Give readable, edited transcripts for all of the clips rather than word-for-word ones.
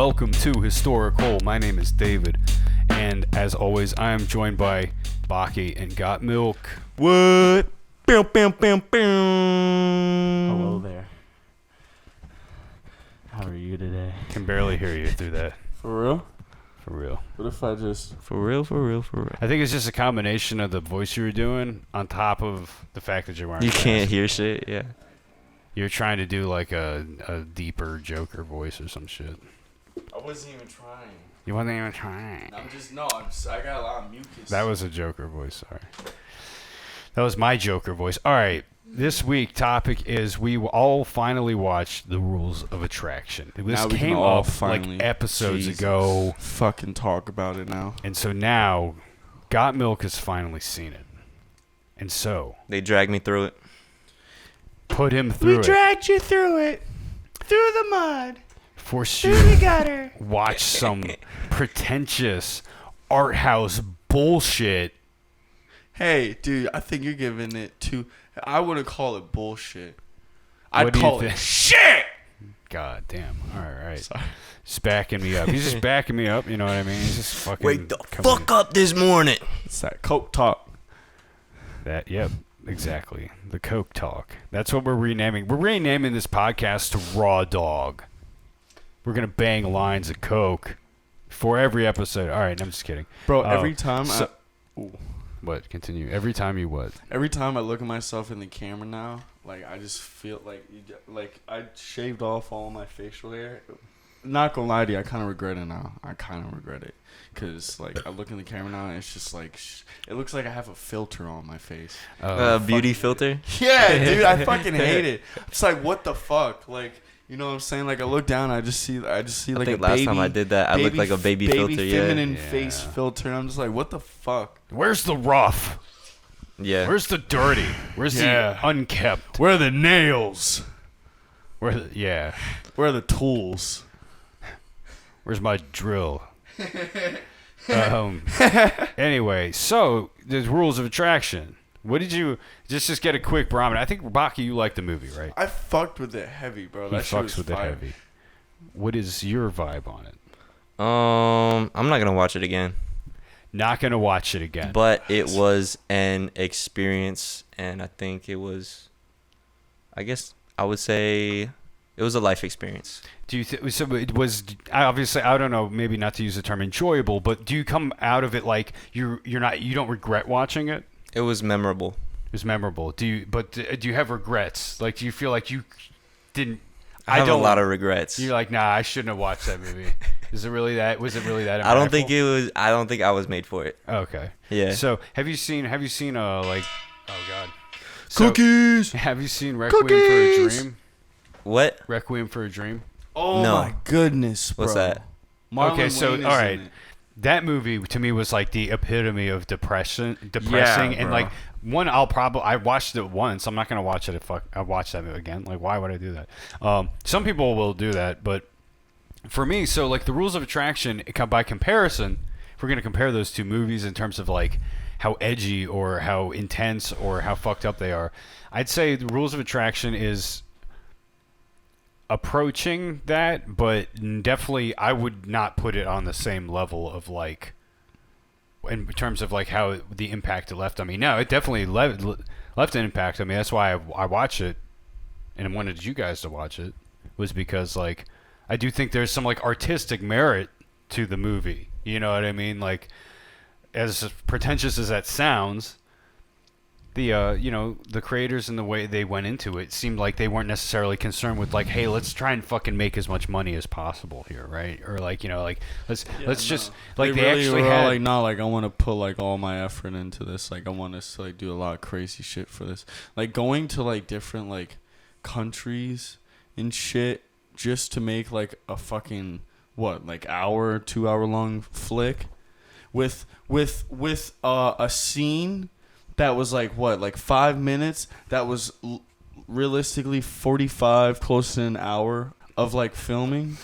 welcome to HistoricHole. My name is David, and as always, I am joined by Baki and GotMilk. What? Bam, bam, bam, bam. Hello there. How are you today? Can barely hear you through that. For real? For real. What if I just... For real. I think it's just a combination of the voice you were doing on top of the fact that you're wearing You a mask. can't hear shit, yeah. You're trying to do like a deeper Joker voice or some shit. I wasn't even trying. You wasn't even trying. I got a lot of mucus. That was a Joker voice, sorry. That was my Joker voice. All right. This week topic is we all finally watched The Rules of Attraction. This came up like episodes ago. Fucking talk about it now. And so now GotMilk has finally seen it. And so They dragged me through it. put him through it. dragged you through it. Through the mud. Force you Through the gutter. watch some pretentious art house bullshit. Hey, dude, I think you're giving it too... I wouldn't call it bullshit. What I'd do you call think? it shit! God damn. All right. Sorry. Just backing me up. He's just backing me up, you know what I mean? He's just fucking... Wake the coming fuck up this morning. It's that Coke talk. Yep, exactly. The Coke Talk. That's what we're renaming. We're renaming this podcast to Raw Dog. We're going to bang lines of Coke for every episode. All right, I'm just kidding. Bro, every time What? Continue. Every time you what? Every time I look at myself in the camera now, like I just feel like I shaved off all my facial hair. Not gonna lie to you, I kind of regret it now. I kind of regret it because like I look in the camera now and it's just like it looks like I have a filter on my face. Beauty filter? Yeah, dude, I fucking hate it. It's like what the fuck, like. You know what I'm saying? Like I look down, I just see like I a think baby. last time I did that, I looked like a baby filter, feminine Yeah. face filter. And I'm just like, what the fuck? Where's the rough? Yeah. Where's the dirty? Where's Yeah. the unkept? Where are the nails? Where the Where are the tools? Where's my drill? Anyway, so there's Rules of Attraction. What did you just get a quick barometer? I think Baki, you liked the movie, right? I fucked with it heavy, bro. He That shit was fucks with it fire. heavy. What is your vibe on it? I'm not gonna watch it again. Not gonna watch it again. But it was an experience, and I think it was, I guess I would say it was a life experience. Do you so it was obviously, I don't know, maybe not to use the term enjoyable, but do you come out of it like you don't regret watching it? It was memorable. It was memorable. Do you have regrets? Like, do you feel like you didn't? I have a lot of regrets. You're like, nah, I shouldn't have watched that movie. Is it really that? Was it really that impactful? I don't think it was. I don't think I was made for it. Okay. Yeah. So have you seen like, oh god, Cookies. Have you seen Requiem for a Dream? What? Requiem for a Dream. Oh No. my goodness, bro. What's that? Marlon Okay, so Wayne is all right. in it. That movie to me was like the epitome of depressing, Yeah, and bro. like I watched it once. I'm not gonna watch it. I watch that movie again. Like, why would I do that? Some people will do that, but for me, so like the Rules of Attraction, by comparison, if we're gonna compare those two movies in terms of like how edgy or how intense or how fucked up they are, I'd say the Rules of Attraction is approaching that, but definitely I would not put it on the same level of like in terms of like how the impact it left on me. No, it definitely left an impact on me. That's why I watched it and wanted you guys to watch it, was because like I do think there's some like artistic merit to the movie. You know what I mean? Like, as pretentious as that sounds, the the creators and the way they went into it seemed like they weren't necessarily concerned with like, hey, let's try and fucking make as much money as possible here, right? Or like, like let's just like they really actually were had like, no, like I want to put like all my effort into this. Like I want us to like do a lot of crazy shit for this. Like going to like different like countries and shit just to make like a fucking like 2-hour long flick with a scene that was like 5 minutes that was realistically 45 close to an hour of like filming.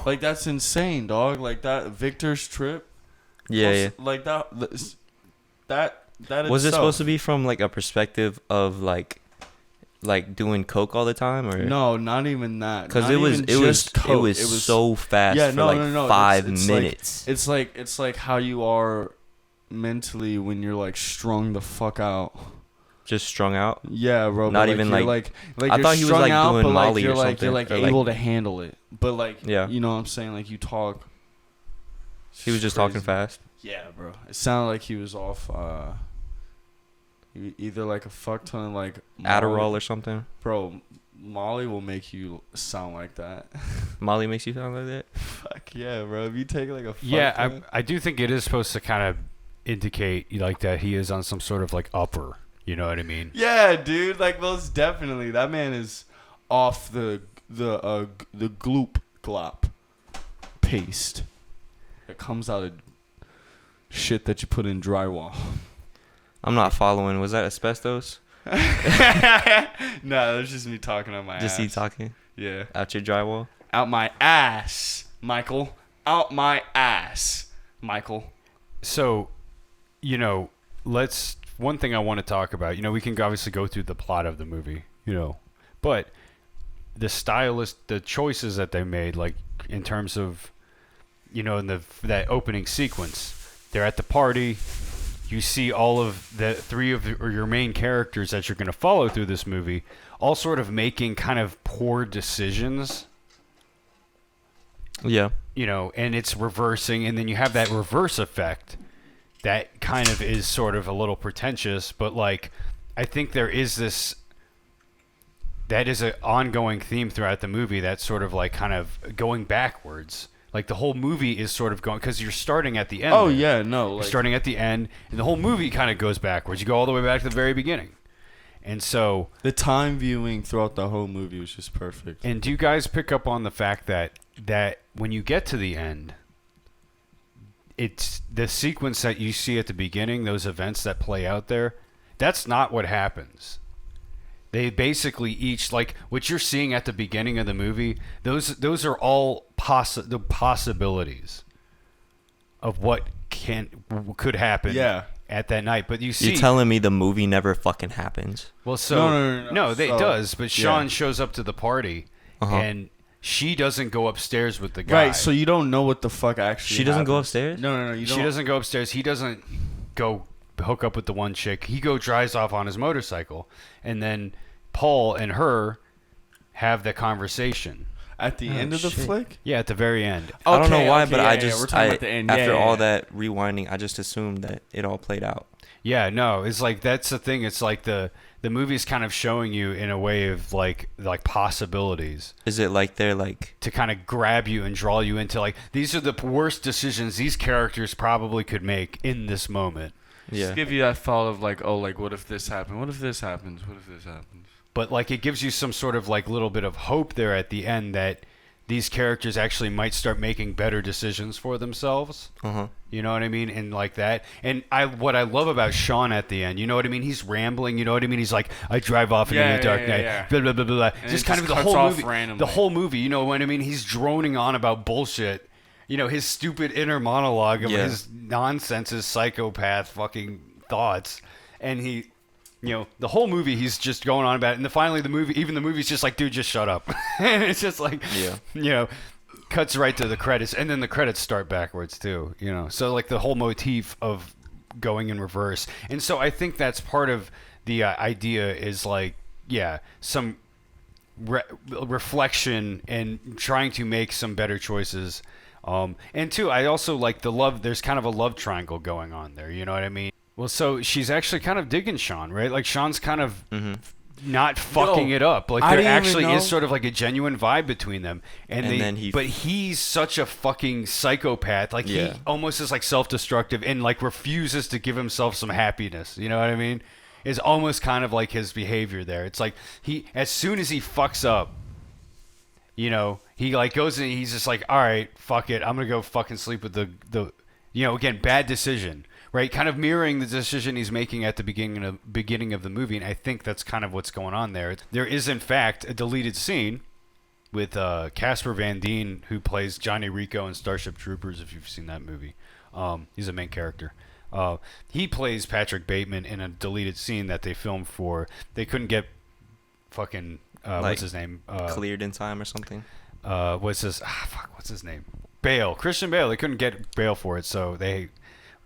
Like that's insane, dog. Like that Victor's trip. Yeah. Like that was it supposed to be from like a perspective of like like doing coke all the time, or No, not even that. because Not it was even it was just coke. it was so fast Yeah, for no, like no, no. 5 It's minutes. it's like how you are mentally when you're like strung the fuck out. Just strung out. Yeah, bro. Not but, even, you're like- like I you're thought he was, strung like, out, doing but like Molly you're or like you're something, like or, like- able to handle it. But like Yeah. you know what I'm saying? Like you talk. He was It's just talking crazy. fast. Yeah, bro. It sounded like he was off. Either like a fuck ton of like Adderall or something. Bro, Molly will make you sound like that. Molly makes you sound like that. Fuck yeah, bro. If you take like a fuck Yeah, ton- I do think it is supposed to kind of indicate like that he is on some sort of like upper. You know what I mean? Yeah, dude. Like most definitely, that man is off the gloop glop paste that comes out of shit that you put in drywall. I'm not following. Was that asbestos? No, that's just me talking on my Just ass. you talking Yeah. out your drywall. Out my ass, Michael. Out my ass, Michael. So, you know, one thing I want to talk about, you know, we can obviously go through the plot of the movie, you know, but the choices that they made, like in terms of, you know, in that opening sequence, they're at the party. You see all of the three of your main characters that you're going to follow through this movie, all sort of making kind of poor decisions. Yeah. You know, and it's reversing, and then you have that reverse effect that kind of is sort of a little pretentious, but like I think there is that is an ongoing theme throughout the movie that's sort of like kind of going backwards. Like the whole movie is sort of going, because you're starting at the end. Oh there. yeah, no. You're Like, starting at the end, and the whole movie kind of goes backwards. You go all the way back to the very beginning. And so, the time viewing throughout the whole movie was just perfect. and do you guys pick up on the fact that when you get to the end, it's the sequence that you see at the beginning, those events that play out there, that's not what happens. They basically each, like what you're seeing at the beginning of the movie, those are all the possibilities of what could happen Yeah. at that night. But you see, You're telling me the movie never fucking happens? well, so No. it So, does. But Sean yeah. shows up to the party, Uh-huh. and she doesn't go upstairs with the guy. Right, so you don't know what the fuck actually She doesn't go happens. upstairs? No, you don't. She doesn't go upstairs. He doesn't go hook up with the one chick. He drives off on his motorcycle, and then Paul and her have the conversation. At the Oh, end of the shit. flick? Yeah, at the very end. I don't know why, okay, but yeah, I yeah, just we're talking about the end. after Yeah, all yeah. that rewinding, I just assumed that it all played out. Yeah, no, it's like that's the thing. It's like the movie's kind of showing you in a way of like possibilities Is it like they're like to kind of grab you and draw you into like these are the worst decisions these characters probably could make in this moment. yeah? Just give you that thought of like, oh, like what if this happened? What if this happens? What if this happens? But like it gives you some sort of like little bit of hope there at the end that these characters actually might start making better decisions for themselves. Uh-huh. You know what I mean? And like that. And what I love about Sean at the end, you know what I mean? He's rambling, you know what I mean? He's like, I drive off into Yeah, the dark yeah, night, yeah. blah, blah, blah, blah, blah. And Just it kind just of the cuts whole off movie. randomly. The whole movie, you know what I mean? He's droning on about bullshit. You know, his stupid inner monologue of Yeah. his nonsense, his psychopath fucking thoughts. And he, you know, the whole movie he's just going on about it. And finally the movie's just like, dude, just shut up. And it's just like, Yeah. you know, cuts right to the credits, and then the credits start backwards too, you know. So like the whole motif of going in reverse. And so I think that's part of the idea is like, yeah, some reflection and trying to make some better choices. And two, I also like the love, there's kind of a love triangle going on there, you know what I mean? Well, so she's actually kind of digging Sean, right? Like Sean's kind of not fucking it up. Like I there didn't even actually know. is sort of like a genuine vibe between them. And then but he's such a fucking psychopath. Like Yeah. he almost is like self-destructive and like refuses to give himself some happiness. You know what I mean? Is almost kind of like his behavior there. It's like as soon as he fucks up, you know, he like goes and he's just like, all right, fuck it. I'm going to go fucking sleep with the, you know, again, bad decision. Right, kind of mirroring the decision he's making at the beginning of the movie, and I think that's kind of what's going on there. There is, in fact, a deleted scene with Casper Van Dien, who plays Johnny Rico in Starship Troopers. If you've seen that movie, he's a main character. He plays Patrick Bateman in a deleted scene that they filmed for. They couldn't get fucking Like, what's his name? Cleared in time or something. What's his name? Bale. Christian Bale. They couldn't get Bale for it, so they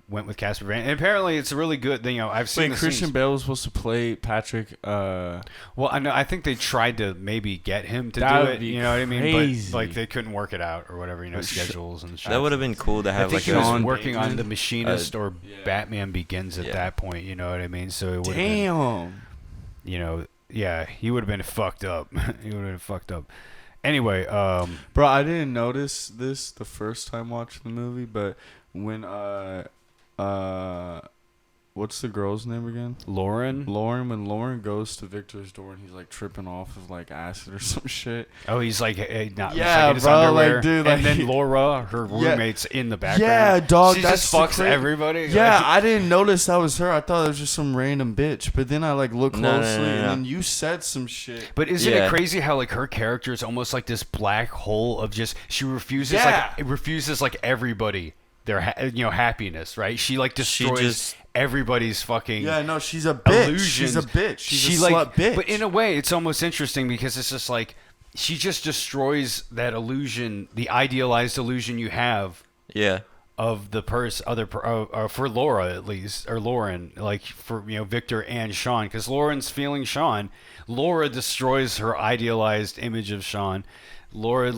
went with Casper Van. And apparently, it's a really good. You know, I've seen. Wait, Christian Bale was supposed to play Patrick. Well, I know. I think they tried to maybe get him to That do would it. be You know what I mean? crazy. But like they couldn't work it out or whatever. You know, But schedules and shit. That would have been cool to I have think like he was Sean working on Bateman. The Machinist or Yeah. Batman Begins at Yeah. that point. You know what I mean? So it would have been, Damn. you know, yeah, he would have been fucked up. He would have been fucked up. Anyway, Bro, I didn't notice this the first time watching the movie, but when what's the girl's name again? Lauren. When Lauren goes to Victor's door and he's like tripping off of like acid or some shit. Oh, he's like, not Yeah, like in his bro, like, underwear. dude, and like- then Laura, her Yeah. roommate's in the background. Yeah, dog, She that's just the fucks cra- everybody. Yeah, Like, I didn't notice that was her. I thought it was just some random bitch. But then I like looked No, no, closely no, no, and no. then you said some shit. but isn't Yeah. it crazy how like her character is almost like this black hole of just she refuses Yeah. like everybody their happiness, right? She like destroys just- everybody's fucking Yeah, no, she's a bitch. illusions. She's a bitch. She's she a like, slut bitch. But in a way, it's almost interesting because it's just like she just destroys that illusion, the idealized illusion you have Yeah. of the for Laura at least, or Lauren, like for Victor and Sean, because Lauren's feeling Sean. Laura destroys her idealized image of Sean. Laura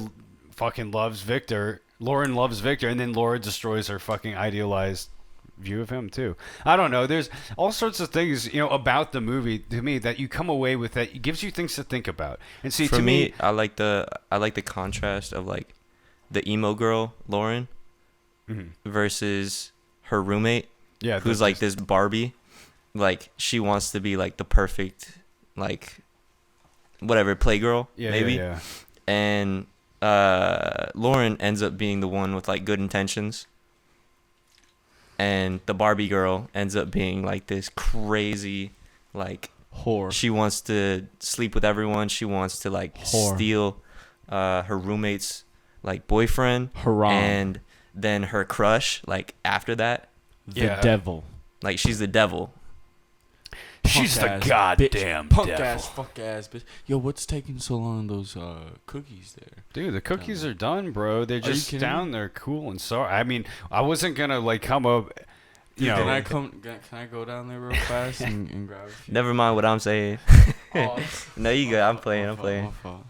fucking loves Victor. Lauren loves Victor, and then Laura destroys her fucking idealized view of him too. I don't know. There's all sorts of things about the movie to me that you come away with that it gives you things to think about. And see, For to me, I like the contrast of like the emo girl Lauren versus her roommate, yeah, who's like this Barbie. Like she wants to be like the perfect like whatever playgirl, yeah, maybe. yeah. And Lauren ends up being the one with like good intentions. And the Barbie girl ends up being like this crazy, like whore. she wants to sleep with everyone. She wants to like Whore. steal her roommate's like boyfriend. Haram. And then her crush, like after that, The Yeah. devil. like she's the devil. She's the Punk-ass goddamn Punk devil. ass, fuck ass bitch. Yo, what's taking so long? Those cookies there. Dude, the cookies are done, bro. They're you just kidding down me? there, cool and sorry. I mean, I wasn't gonna like come up, Dude, can I go down there real fast and grab a few? Never mind what I'm saying. Oh, No, you good. I'm playing. my I'm fault, playing. my fault.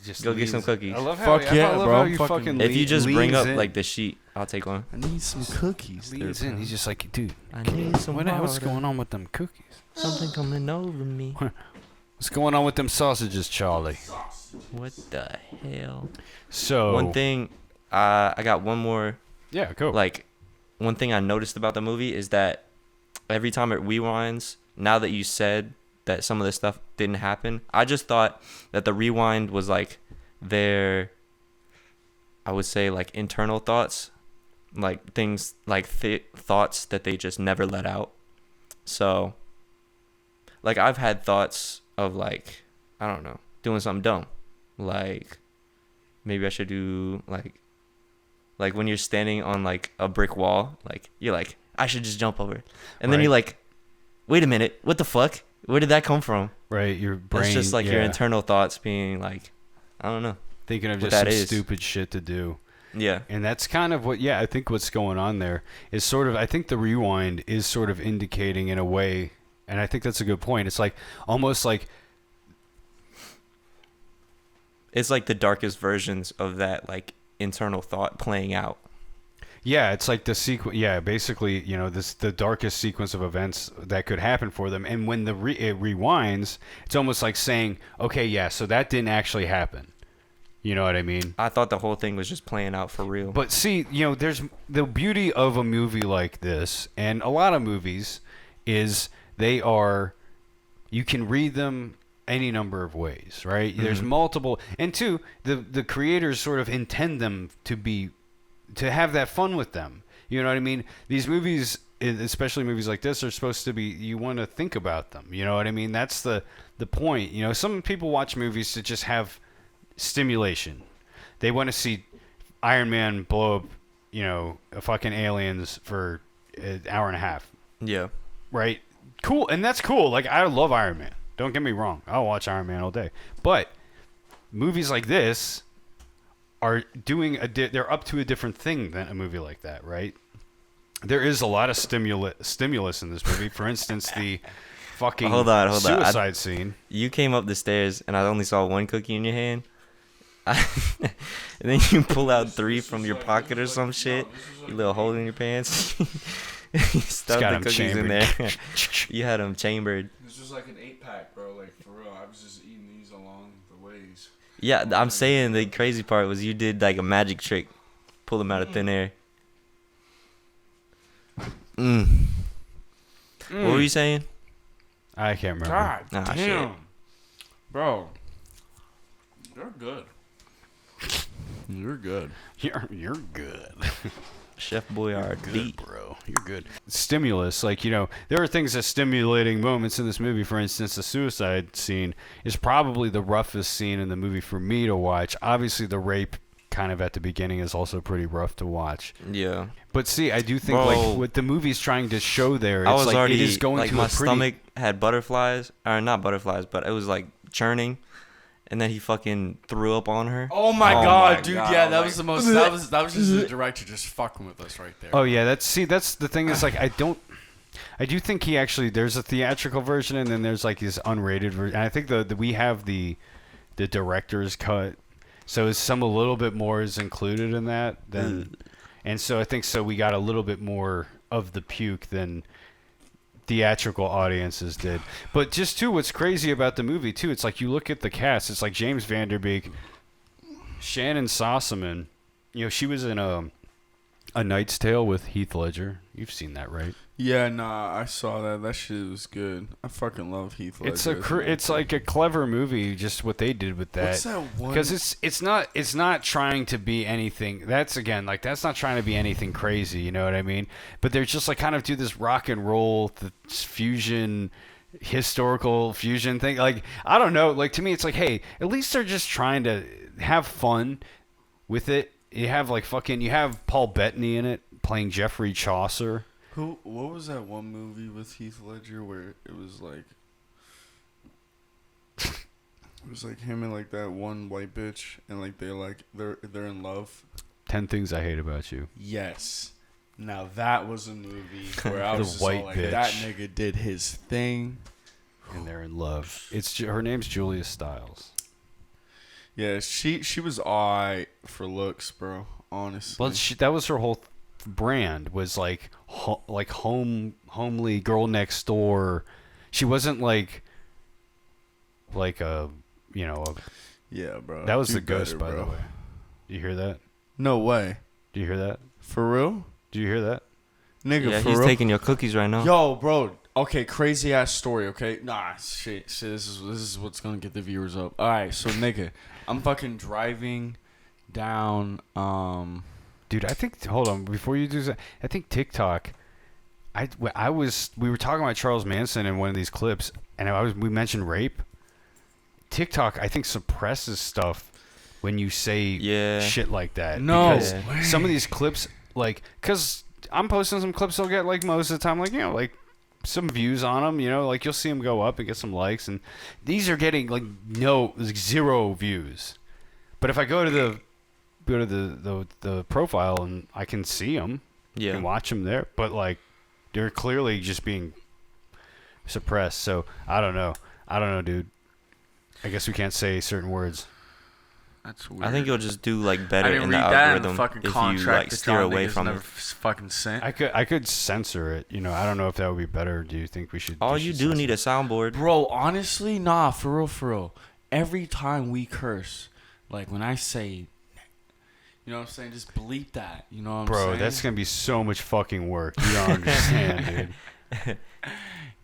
Just Go get some leans- cookies. I love how, Fuck yeah, I love bro, how I'm you fucking- fucking If you just bring leans up in. like the sheet, I'll take one. I need some cookies. there, leans in. pal. He's just like, dude, I need some what's going on with them cookies? Something coming over me. What's going on with them sausages, Charlie? What the hell? So One thing, I got one more. yeah, go. Like, one thing I noticed about the movie is that every time it rewinds, now that you said that some of this stuff didn't happen, I just thought that the rewind was like their, I would say like internal thoughts, like things like thoughts that they just never let out. So, like I've had thoughts of like, I don't know, doing something dumb, like maybe I should do like when you're standing on like a brick wall, like you're like, I should just jump over. And then Right. you're like, wait a minute, what the fuck? Where did that come from? Right, your brain. It's just like your yeah, internal thoughts being like, I don't know. thinking of what just that some is. stupid shit to do. Yeah. And that's kind of what, I think what's going on there is sort of, I think the rewind is sort of indicating in a way, and I think that's a good point. It's like, almost like, It's like the darkest versions of that like internal thought playing out. yeah, it's like the sequence, basically, the darkest sequence of events that could happen for them. And when it rewinds, it's almost like saying, okay, yeah, so that didn't actually happen. You know what I mean? I thought the whole thing was just playing out for real. But see, there's the beauty of a movie like this, and a lot of movies, is you can read them any number of ways, right? There's multiple, and two, the creators sort of intend them to have that fun with them. You know what I mean? These movies, especially movies like this, are supposed to be, you want to think about them. You know what I mean? That's the point. Some people watch movies to just have stimulation. They want to see Iron Man blow up, fucking aliens for an hour and a half. Yeah. Right? Cool. And that's cool. Like, I love Iron Man. Don't get me wrong. I'll watch Iron Man all day. But movies like this are doing they're up to a different thing than a movie like that, right? There is a lot of stimulus in this movie. For instance, the fucking Hold on. suicide scene. You came up the stairs and I only saw one cookie in your hand. And then you pull out 3 from your pocket or some shit. You little hole in your pants. You stuffed the cookies in there. You had them chambered. This was like an 8-pack, bro. Like, for real. I was just eating these along the ways. Yeah, I'm saying the crazy part was you did like a magic trick. Pull them out of thin air. What were you saying? I can't remember. God Nah, damn. shit. Bro. You're good. You're good. You're good. Chef Boyardee. Good, bro. You're good. Stimulus, like, there are things that stimulating moments in this movie. For instance, the suicide scene is probably the roughest scene in the movie for me to watch. Obviously, the rape kind of at the beginning is also pretty rough to watch. Yeah. But see, I do think like what the movie's trying to show there, it's I was like already, it is going like to my a pretty... stomach had butterflies, or not butterflies, but it was like churning. And then he fucking threw up on her. Oh my god, my dude! God, Yeah, that like- was the most. That was just the director just fucking with us right there. Oh yeah, that's the thing is like I do think he actually there's a theatrical version and then there's like this unrated version. And I think we have the director's cut, so it's a little bit more is included in that than, and so I think we got a little bit more of the puke than theatrical audiences did. But just too, what's crazy about the movie too, it's like you look at the cast, it's like James Van Der Beek, Shannon Sossaman, she was in a Knight's Tale with Heath Ledger. You've seen that, right? Yeah, nah, I saw that. That shit was good. I fucking love Heath Ledger. It's like a clever movie, just what they did with that. What's that one? Because it's not trying to be anything. That's not trying to be anything crazy. You know what I mean? But they're just like kind of do this rock and roll, fusion, historical fusion thing. Like I don't know. Like to me, it's like, hey, at least they're just trying to have fun with it. You have you have Paul Bettany in it playing Geoffrey Chaucer. What was that one movie with Heath Ledger where it was like him and like that one white bitch and like they're in love. 10 Things I Hate About You. Yes. Now that was a movie where I was just white all like, bitch. that nigga did his thing. And they're in love. Her name's Julia Stiles. Yeah, she was alright for looks, bro. Honestly. Well, that was her whole brand was like homely girl next door. She wasn't like a yeah, bro. that was Do the ghost, better, by bro. the way. Do you hear that? No way. Do you hear that? For real? Do you hear that? Nigga, Yeah, for he's real? taking your cookies right now. Yo, bro. Okay, crazy ass story. Okay, nah, shit. This is what's gonna get the viewers up. All right, so nigga, I'm fucking driving down. Dude, I think hold on before you do that. I think TikTok. We were talking about Charles Manson in one of these clips, and we mentioned rape. TikTok, I think, suppresses stuff when you say shit like that. No, because some of these clips, because I'm posting some clips, they'll get most of the time, some views on them. You'll see them go up and get some likes, and these are getting 0 views. But if I go to the profile and I can see them, you can watch them there. But they're clearly just being suppressed. So I don't know, dude. I guess we can't say certain words. That's weird. I think you'll just do better I didn't in the read that in the algorithm fucking if you contract that steer y'all away niggas from never it. fucking sent. I could censor it. I don't know if that would be better. Do you think we should? All you do need a soundboard. Bro, honestly, nah, for real. Every time we curse, when I say, you know what I'm saying, just bleep that. You know what I'm saying? Bro, that's gonna be so much fucking work. You don't understand, dude.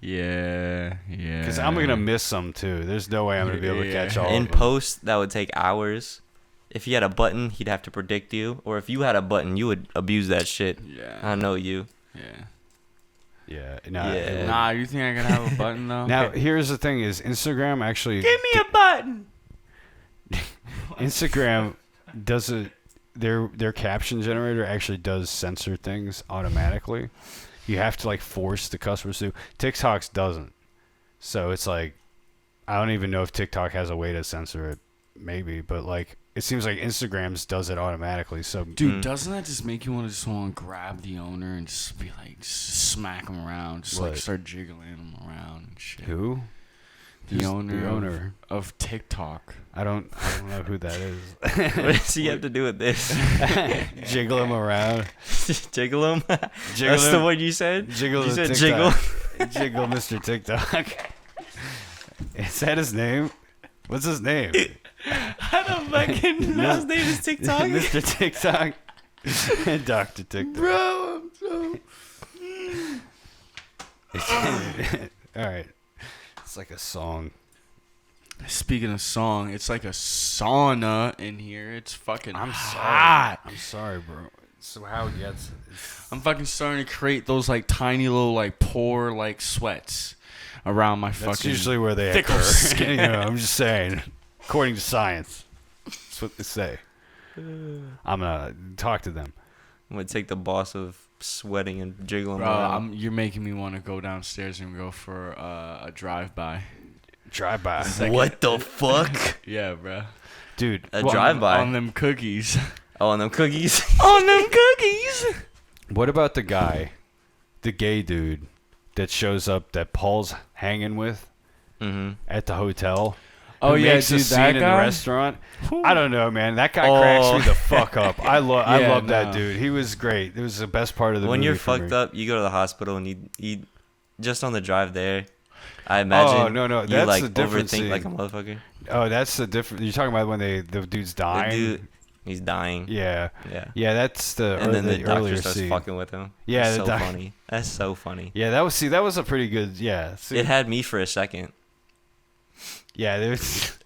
Yeah. Because I'm gonna miss some too. There's no way I'm gonna be able to catch all In of them. post, that would take hours. If he had a button, he'd have to predict you. Or if you had a button, you would abuse that shit. Yeah. I know you. Yeah. Nah, you think I can have a button though? Now here's the thing: is Instagram actually? Give me a button. Instagram does it. Their caption generator actually does censor things automatically. You have to force the customers to. TikTok's doesn't. So it's I don't even know if TikTok has a way to censor it. Maybe, but like it seems like Instagrams does it automatically. So, Dude, doesn't that just make you want to grab the owner and just be like, just smack him around, just like What? start jiggling him around and shit? who? The Who's owner, the owner of TikTok. I don't know who that is. What does he have to do with this? Jiggle him around. Jiggle him? Jiggle That's him. the one you said? Jiggle You the said TikTok. jiggle? Jiggle Mr. TikTok. Is that his name? What's his name? I don't fucking know. His name is TikTok. Mr. TikTok. Dr. TikTok. Bro, I'm so... All right. It's like a song. Speaking of song, it's like a sauna in here. It's fucking I'm hot. sorry. I'm sorry, bro. So how it gets? I'm fucking starting to create those like tiny little like pore like sweats around my That's fucking. usually where they fickle occur. skin. You know, I'm just saying. According to science, that's what they say. I'm gonna talk to them. I'm going to take the boss of sweating and jiggle him Bro, around. you're making me want to go downstairs and go for a drive-by. Drive-by. What the fuck? Yeah, bro. Dude. A well, drive-by? On them cookies. Oh, and them cookies? On them cookies. What about the guy, the gay dude, that shows up that Paul's hanging with Mm-hmm. at the hotel? Oh who yeah, makes a dude, scene that in the guy. restaurant. I don't know, man. That guy cracks me the fuck up. I love Yeah, that no. dude. He was great. It was the best part of the When movie. you're for fucked me. up, you go to the hospital and you just on the drive there. I imagine no, you that's like a different overthink scene. like a motherfucker. Oh, that's the different. You're talking about when the dude's The dying. dude, he's dying. Yeah, Yeah. that's the And then the earlier doctor starts scene. fucking with him. Yeah, That's the so doc- funny. That's so funny. Yeah, that was a pretty good. Yeah, see, It had me for a second. yeah. There's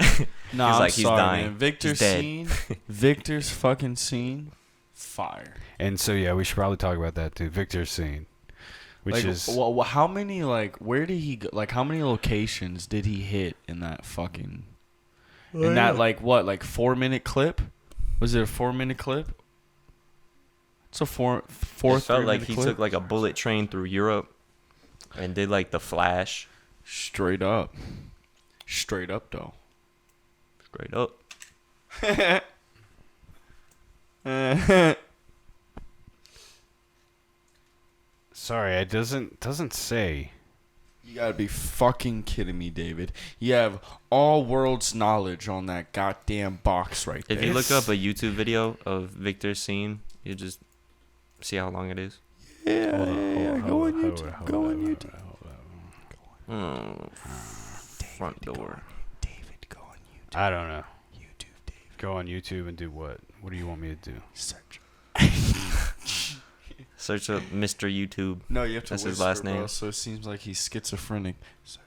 No, He's I'm like, he's sorry, dying. man. Victor's He's dead. scene. Victor's fucking scene. Fire. and so yeah, we should probably talk about that too. Victor's scene, which Like, is how many like where did he go? Like how many locations did he hit in that fucking in that like what like 4-minute clip? Was it a 4-minute clip? It's a four It felt 3-minute like he clip? took like a bullet train through Europe and did like the Flash. Straight up though. Straight up. sorry. It doesn't say. You gotta be fucking kidding me, David. You have all world's knowledge on that goddamn box right there. If you look up a YouTube video of Victor's scene, you just see how long it is. Yeah, Hold on, yeah, hold go on, on hold YouTube. on, Go hold on on, YouTube. hold on. Front door. David, go on YouTube. I don't know. YouTube, David. Go on YouTube and do what? What do you want me to do? Search. Search up Mr. YouTube. No, you have to That's his whisper, last bro, name. so it seems like he's schizophrenic. Search.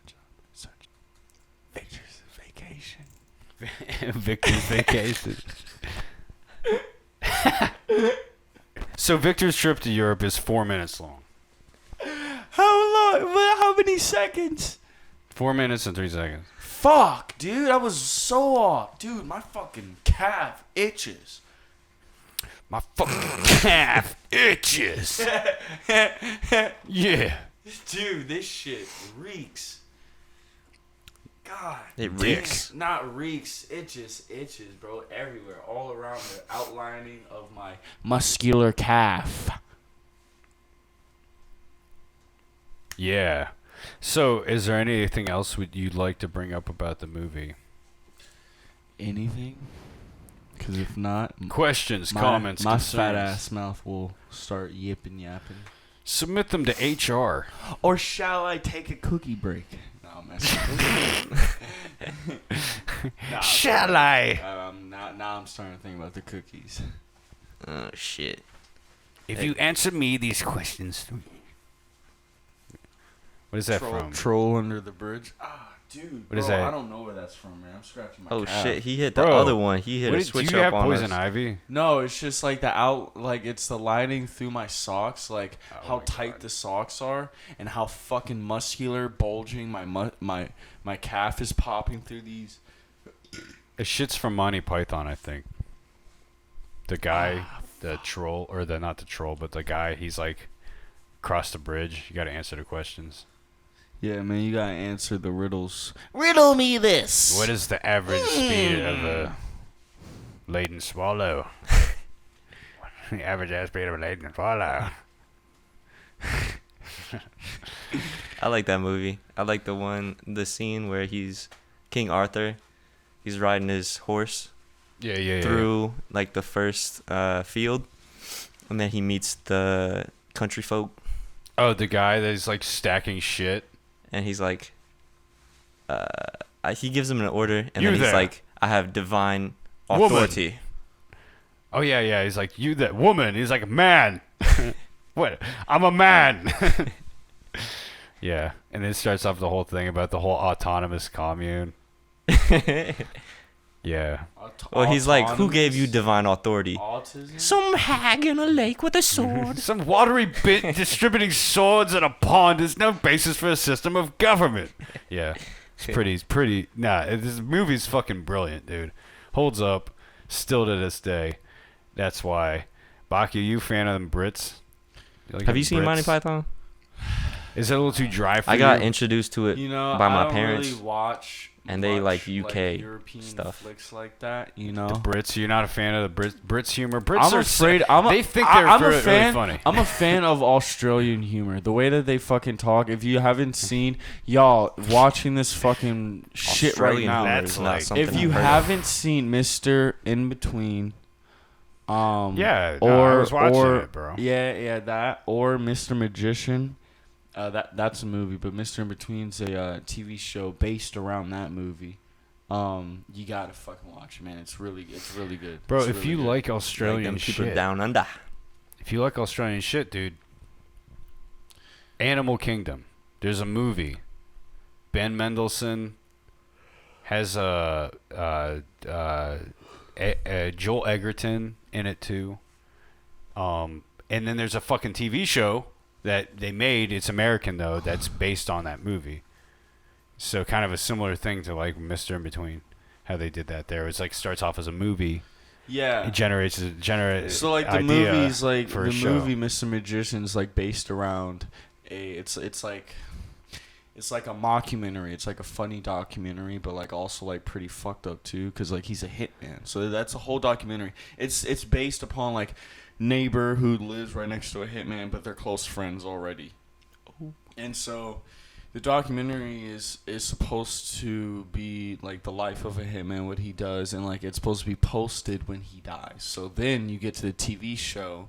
Victor's vacation. Victor's vacation. So Victor's trip to Europe is 4 minutes long. How long? How many seconds? 4 minutes and 3 seconds. Fuck, dude, I was so off. Dude, my fucking calf itches. My fucking calf itches. Yeah. Dude, this shit reeks. God. It Dick. reeks. Not reeks. It just itches, bro. Everywhere. All around the outlining of my muscular calf. Yeah. So, is there anything else you'd like to bring up about the movie? Anything? Because if not, Questions, my, comments, my concerns. fat ass mouth will start yipping yapping. Submit them to HR. Or shall I take a cookie break? No, I'm messing. Nah, Shall I? Now I'm starting to think about the cookies. Oh shit. If you answer me these questions. What is that from? Troll under the bridge. Ah, dude. What is bro, that? I don't know where that's from, man. I'm scratching my Oh calf. shit, he hit the Bro, other one. He hit What a did, switch do you up have on poison us. ivy? No, it's just like like it's the lighting through my socks, like Oh how my tight God. the socks are, and how fucking muscular, bulging my calf is popping through these. It shit's from Monty Python, I think. The guy, the troll, or not the troll, but the guy, he's like, across the bridge. You gotta answer the questions. Yeah, man, you gotta answer the riddles. Riddle me this. What is the average speed of a laden swallow? The average speed of a laden swallow. I like that movie. I like the scene where he's King Arthur. He's riding his horse Yeah. through like the first field, and then he meets the country folk, Oh, the guy that's like stacking shit. and he's like, he gives him an order, and You then he's there. like, I have divine Woman. authority. Oh yeah. He's like, you that woman. He's like, man. What? I'm a man. Yeah, and then it starts off the whole thing about the whole autonomous commune. Yeah. Well, he's like, who gave you divine authority? Autism? Some hag in a lake with a sword. Some watery bit distributing swords in a pond is no basis for a system of government. Yeah, it's pretty. Nah, this movie's fucking brilliant, dude. Holds up, still to this day. That's why. Baki, you a fan of them Brits? Like Have them you seen Brits? Monty Python? Is it a little too dry for you? I got introduced to it You know, by my I don't parents. really watch and they much, like UK European stuff. flicks like that. You know, The Brits, you're not a fan of the Brits humor. Brits I'm are afraid. they think they're I'm a really fan. funny. I'm a fan of Australian humor. The way that they fucking talk. If you haven't seen, y'all watching this fucking shit right Australian now. humor that's is not like- something If you I've heard of. haven't seen Mr. In Between, Yeah, or I was watching or it, bro. yeah, that or Mr. Magician, that's a movie, but Mr. In Between's a TV show based around that movie. You gotta fucking watch it, man. It's really good, Bro, It's if really you good. like Like Australian them people shit, down under. if you like Australian shit, dude, Animal Kingdom. There's a movie. Ben Mendelsohn has Joel Egerton in it too. And then there's a fucking TV show that they made. It's American though. That's based on that movie. So kind of a similar thing to like Mr. In Between, how they did that there. It's like starts off as a movie. Yeah. It generates So like the idea movie's like for a the show. movie Mr. Magician's like based around it's like a mockumentary. It's like a funny documentary, but like also like pretty fucked up too, because like he's a hitman. So that's a whole documentary. It's based upon like neighbor who lives right next to a hitman, but they're close friends already. And so the documentary is supposed to be like the life of a hitman, what he does, and like it's supposed to be posted when he dies. So then you get to the TV show,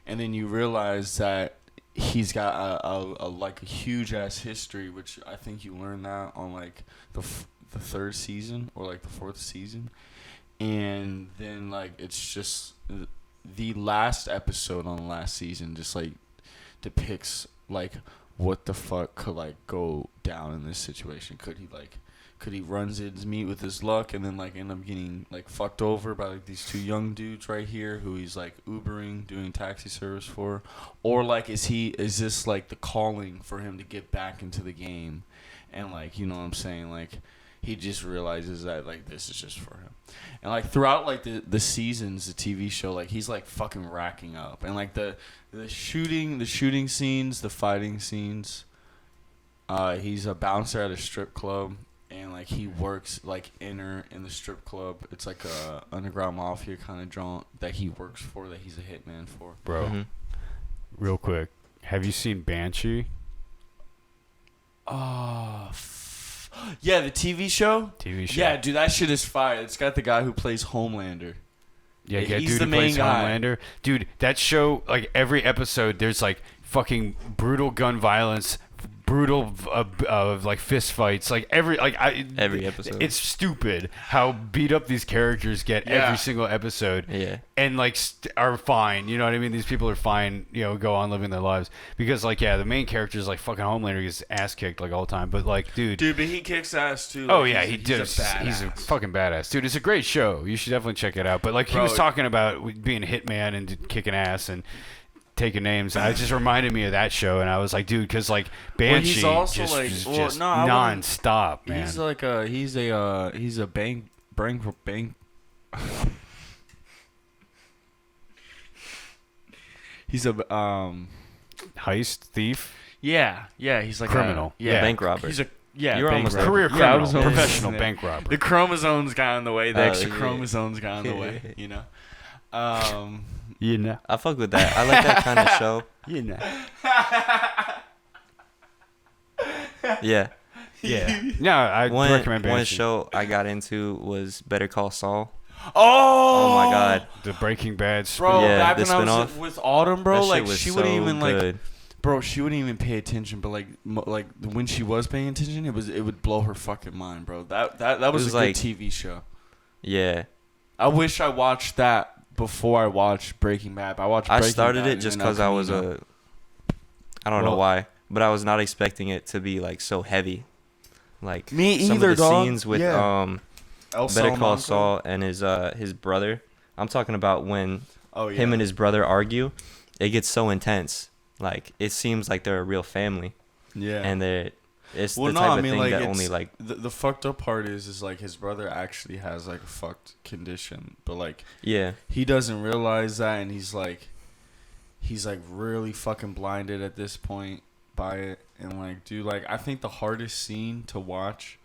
and then you realize that he's got a like a huge ass history, which I think you learn that on like the third season or like the fourth season, and then like it's just the last episode on the last season just like depicts like what the fuck could like go down in this situation. Could he runs his meet with his luck and then like end up getting like fucked over by like these two young dudes right here who he's like Ubering, doing taxi service for, or like is this like the calling for him to get back into the game, and like, you know what I'm saying, like he just realizes that like this is just for him. And like throughout like the seasons, the TV show, like he's like fucking racking up, and like the shooting scenes, the fighting scenes. He's a bouncer at a strip club, and like he works like in the strip club. It's like a underground mafia kind of jaunt that he works for, that he's a hitman for. Bro, Mm-hmm. real quick, have you seen Banshee? Yeah, the TV show. TV show. Yeah, dude, that shit is fire. It's got the guy who plays Homelander. Yeah, He's dude the who main plays guy. Homelander. Dude, that show, like every episode, there's like fucking brutal gun violence, brutal like fist fights, like every episode. It's stupid how beat up these characters get Yeah. every single episode. Yeah. And like are fine, you know what I mean? These people are fine, you know, go on living their lives because like the main character is like fucking Homelander gets ass kicked like all the time, but like dude, But he kicks ass too. oh Like, yeah, he's he's a fucking badass, dude. It's a great show. You should definitely check it out. But like he Bro, was talking about being a hitman and kicking ass and taking names. And it just reminded me of that show, and I was like, dude, because like Banshee he's also just like- is well, just no, I wouldn't- nonstop, man. He's like he's a bang. He's a Heist thief. Yeah, he's like Criminal. Yeah, Bank robber. He's a You were bank almost robber. Career Yeah, I criminal, was almost- professional yeah. bank robber. The chromosomes got in the way. The extra yeah. chromosomes got in the way. You know. You know. I fuck with that. I like that kind of show. You know. Yeah. Yeah. No, I recommend One Banshee. show I got into was Better Call Saul. Oh my God. The Breaking Bad Bro, Yeah, back the when I was spinoff. with Autumn, bro, That shit like was she wouldn't so even like, good. bro, she wouldn't even pay attention. But like when she was paying attention, it would blow her fucking mind, bro. That was was a like- good TV show. Yeah. I wish I watched that before I watched Breaking Bad. I started it just because I was I don't know Well- why, but I was not expecting it to be like so heavy. Like Me some either, of the dog. scenes with Yeah. El Better Call Salamanca. Saul and his brother. I'm talking about when Oh yeah. him and his brother argue. It gets so intense. Like it seems like they're a real family, Yeah. and it's Well, the no, type I of mean, thing like, that it's- only like the fucked up part is like his brother actually has like a fucked condition, but like yeah. he doesn't realize that, and he's like really fucking blinded at this point by it. And like, dude, like I think the hardest scene to watch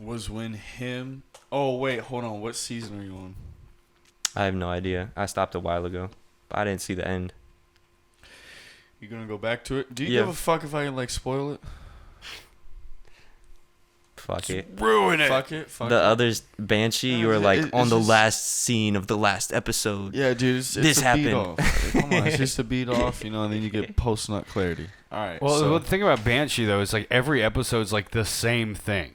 was when him. Oh wait, hold on. What season are you on? I have no idea. I stopped a while ago, but I didn't see the end. You gonna go back to it? Do you Yeah. give a fuck if I like spoil it? Fuck it. Ruin it. Fuck it. Fuck The it. others, Banshee, you were like It's on the just- last scene of the last episode. Yeah, dude, it's This a happened. beat off. Come on, it's just a beat off, you know, and then you get post nut clarity. All right. Well, so, the thing about Banshee though is like every episode's like the same thing.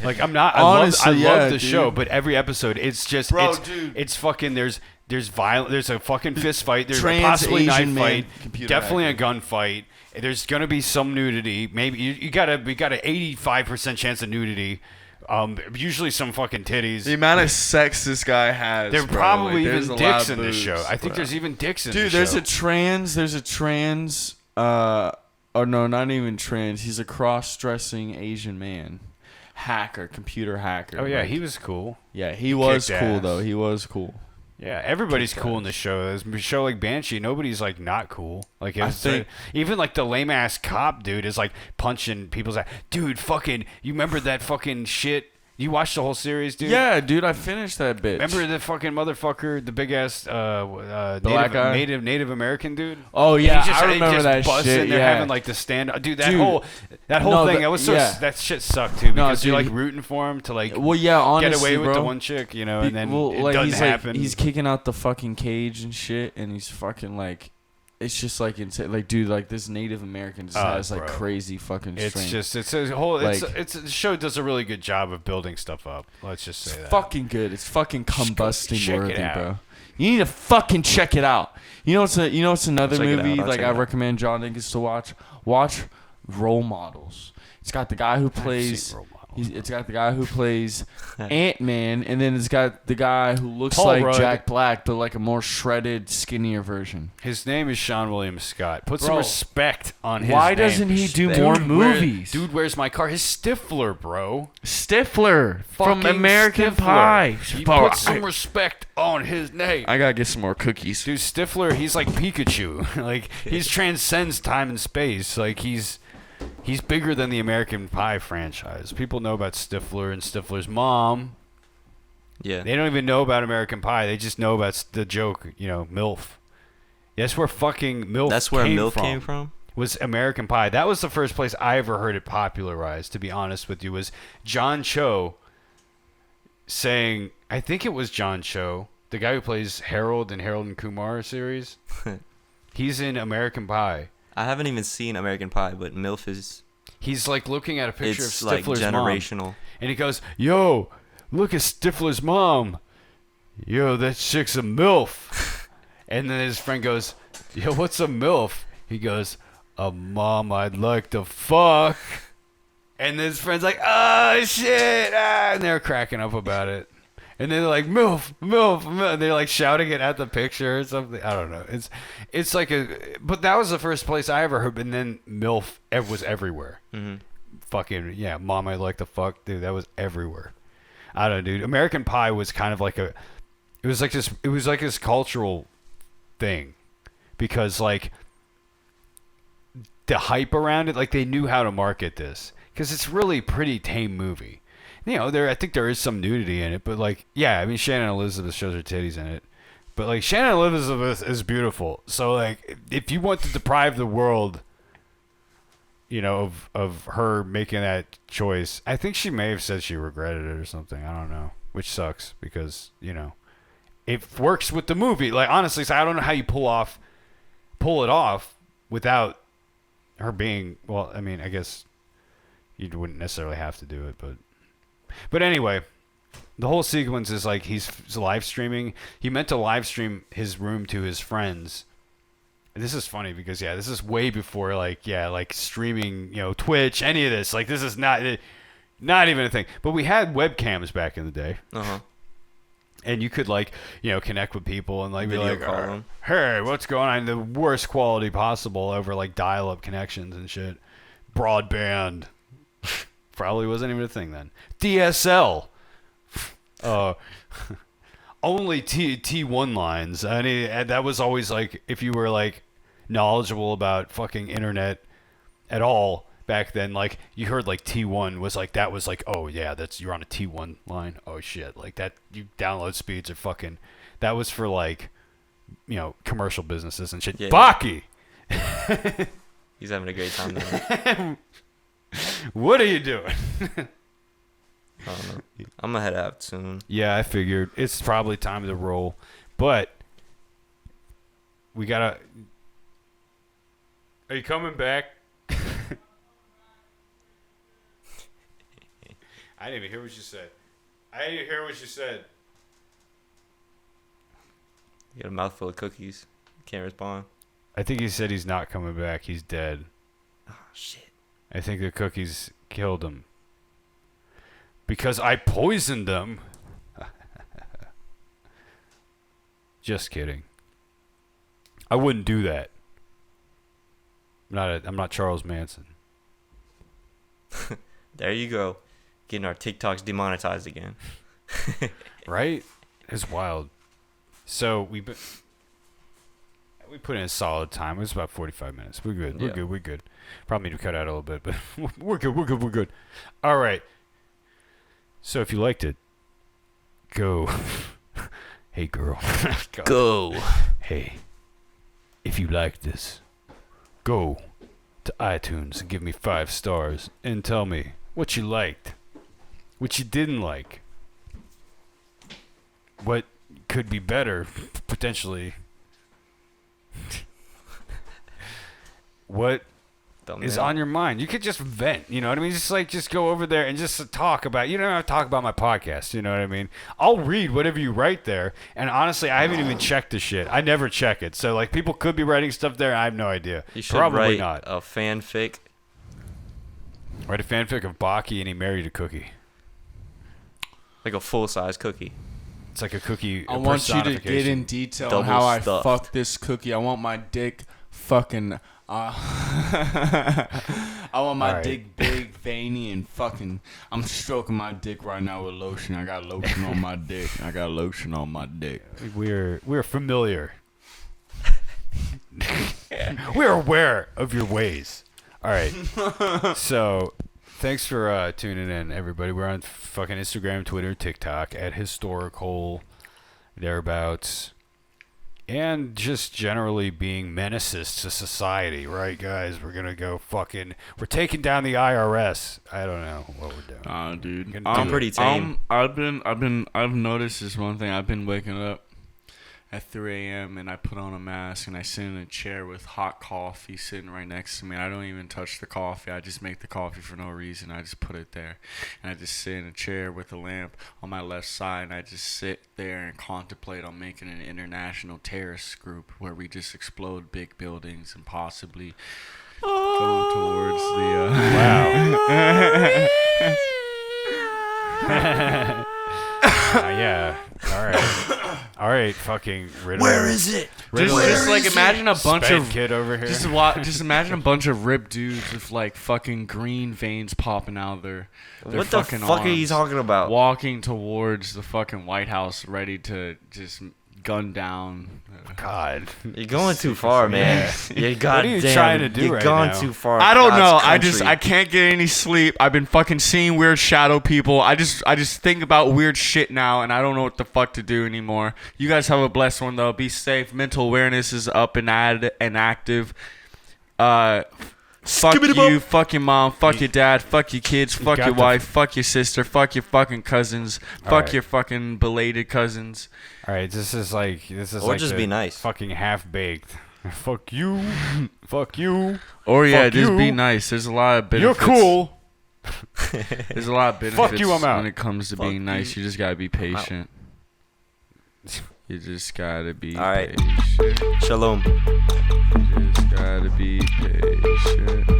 Like I'm not. Honestly, I love yeah, the dude. show, but every episode it's just Bro, it's, dude. it's fucking there's violent. There's a fucking fist fight. There's a Trans possibly knife Asian man fight. computer Definitely hacker. a gunfight. There's gonna be some nudity. Maybe we got an 85% chance of nudity. Usually some fucking titties. the amount of sex this guy has. There are bro, probably like, there's even a lot dicks of in this boobs, show. I think bro. there's even dicks in Dude, this there's show. a trans. Oh no, not even trans. He's a cross-dressing Asian man, hacker, computer hacker. Oh yeah, like- he was cool. Yeah, he was kicked cool ass. though. He was cool. Yeah, everybody's cool in the show. This show like Banshee, nobody's like not cool. Like I it's think- even like the lame ass cop dude is like punching people's ass. Dude, fucking, you remember that fucking shit? You watched the whole series, dude? Yeah, dude, I finished that bitch. Remember the fucking motherfucker, the big ass Black guy? Native American dude? Oh yeah, he just, I he remember just that busts shit. in there Yeah. having like the stand. Dude, that Dude. whole No, thing. the- That was so yeah. that shit sucked too because dude, you're like he- rooting for him to like Well, yeah, honestly, get away with bro. the one chick, you know, and then Well, it like, doesn't he's happen. Like, he's kicking out the fucking cage and shit, and he's fucking like, it's just like insane. Like, dude, like this Native American just Oh, has like bro. crazy fucking strength. It's a whole Like- the show does a really good job of building stuff up. Let's just say It's that. fucking good. It's fucking combusting check it worthy, out. bro. You need to fucking check it out. You know what's another Check it out, movie I'll like check I it out. recommend John niggas to watch? Watch Role Models. It's got the guy who I've plays. seen Role Models. It's got the guy who plays Ant-Man, and then it's got the guy who looks Paul like Rudd. Jack Black, but like a more shredded, skinnier version. His name is Sean William Scott. Put some Bro, respect on his Why name. doesn't he do Dude, more Where- movies? Dude, where's my car? His Stifler, bro. Stifler from Fucking American Stifler. Pie. You Bro, put some respect on his name. I gotta get some more cookies. Dude, Stifler, he's like Pikachu. Like he transcends time and space. Like he's bigger than the American Pie franchise. People know about Stifler and Stifler's mom. Yeah. They don't even know about American Pie. They just know about the joke, you know, MILF. That's where fucking MILF That's where came MILF from. came from? Was American Pie. That was the first place I ever heard it popularized, to be honest with you, was John Cho saying, I think it was John Cho, the guy who plays Harold in Harold and Kumar series. He's in American Pie. I haven't even seen American Pie, but MILF is He's like looking at a picture it's of like Stifler's mom. generational. And he goes, yo, look at Stifler's mom. Yo, that chick's a MILF. And then his friend goes, yo, what's a MILF? He goes, a mom I'd like to fuck. And then his friend's like, oh, shit. Ah, and they're cracking up about it. And they're like, MILF, MILF, MILF. And they're like shouting it at the picture or something. I don't know. It's like but that was the first place I ever heard. And then MILF was everywhere. Mm-hmm. Fucking, yeah, mom I'd like to fuck. Dude, that was everywhere. I don't know, dude. American Pie was kind of like it was like this cultural thing. Because, like, the hype around it, like they knew how to market this because it's really a pretty tame movie. You know, I think there is some nudity in it, but like, yeah, I mean, Shannon Elizabeth shows her titties in it, but like Shannon Elizabeth is beautiful. So like, if you want to deprive the world, you know, of her making that choice, I think she may have said she regretted it or something. I don't know, which sucks because, you know, it works with the movie. Like, honestly, so I don't know how you pull it off without her being, well, I mean, I guess you wouldn't necessarily have to do it, but anyway, the whole sequence is like he's live streaming. He meant to live stream his room to his friends. And this is funny because, yeah, this is way before, like, yeah, like streaming, you know, Twitch, any of this. Like, this is not even a thing. But we had webcams back in the day. Uh-huh. And you could, like, you know, connect with people and, like, be Video like, call them. hey, what's going on? The worst quality possible over, like, dial-up connections and shit. Broadband. Probably wasn't even a thing then. DSL. Only T1 lines. I mean, that was always, like, if you were, like, knowledgeable about fucking internet at all back then, like, you heard, like, T1 was, like, that was, like, oh, yeah, you're on a T1 line. Oh, shit. Like, that, you download speeds are fucking, that was for, like, you know, commercial businesses and shit. Yeah. Baki! He's having a great time there. What are you doing? I don't know. I'm gonna head out soon. Yeah, I figured. It's probably time to roll. But we gotta... Are you coming back? I didn't even hear what you said. You got a mouthful of cookies. Can't respond. I think he said he's not coming back. He's dead. Oh, shit. I think the cookies killed him. Because I poisoned them. Just kidding. I wouldn't do that. I'm not Charles Manson. There you go. Getting our TikToks demonetized again. Right? It's wild. So we put in a solid time. It was about 45 minutes. We're good. We're good. Probably need to cut out a little bit, but we're good. All right. So if you liked it, go. Hey, girl. Go. Hey, if you like this, go to iTunes and give me 5 stars and tell me what you liked, what you didn't like, what could be better, potentially. What is on your mind? You could just vent, you know what I mean? Just go over there and just talk about, you don't have to talk about my podcast, you know what I mean? I'll read whatever you write there, and honestly, I haven't even checked the shit. I never check it. So, like, people could be writing stuff there, I have no idea. You should Probably write not. a fanfic. Write a fanfic of Baki and he married a cookie. Like a full-size cookie. It's like a cookie. I want you to get in detail on how I fuck this cookie. I want my dick fucking... I want my dick big, veiny, and fucking... I'm stroking my dick right now with lotion. I got lotion on my dick. We're familiar. We're aware of your ways. All right. So, thanks for tuning in, everybody. We're on fucking Instagram, Twitter, TikTok, at HistoricHole, thereabouts. And just generally being menaces to society, right, guys? We're gonna go we're taking down the IRS. I don't know what we're doing. Dude, I'm pretty tame. I've noticed this one thing. I've been waking up at 3 a.m. and I put on a mask and I sit in a chair with hot coffee sitting right next to me. I don't even touch the coffee. I just make the coffee for no reason. I just put it there. And I just sit in a chair with a lamp on my left side and I just sit there and contemplate on making an international terrorist group where we just explode big buildings and possibly go towards the... Wow. Yeah. All right, fucking Riddler. Where is it? Just like imagine a bunch of kid over here. Just imagine a bunch of ripped dudes with like fucking green veins popping out of their what the fuck arms, are you talking about? Walking towards the fucking White House, ready to just gunned down. God. You're going too far, man. You're goddamn. What are you trying to do You're right going now? too far. I don't know. God's I can't get any sleep. I've been fucking seeing weird shadow people. I just think about weird shit now, and I don't know what the fuck to do anymore. You guys have a blessed one though. Be safe. Mental awareness is up and active. Fuck you, fuck your mom, fuck your dad, fuck your kids, fuck your wife, fuck your sister, fuck your fucking cousins, fuck your fucking belated cousins. All right, this is Or like just be nice. Fucking half baked. Fuck you. Fuck you. Or yeah, Fuck just you. be nice. There's a lot of benefits. You're cool. There's a lot of benefits Fuck you, I'm out. when it comes to Fuck being nice. you. You just gotta be patient. You just gotta be All right. patient. Shalom. You just gotta be patient.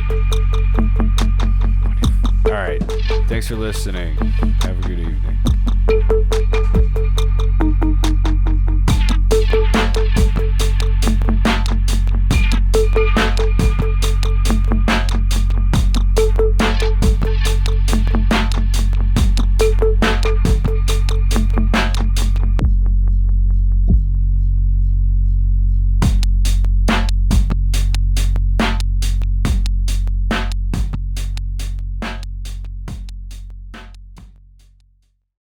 All right. Thanks for listening. Have a good evening.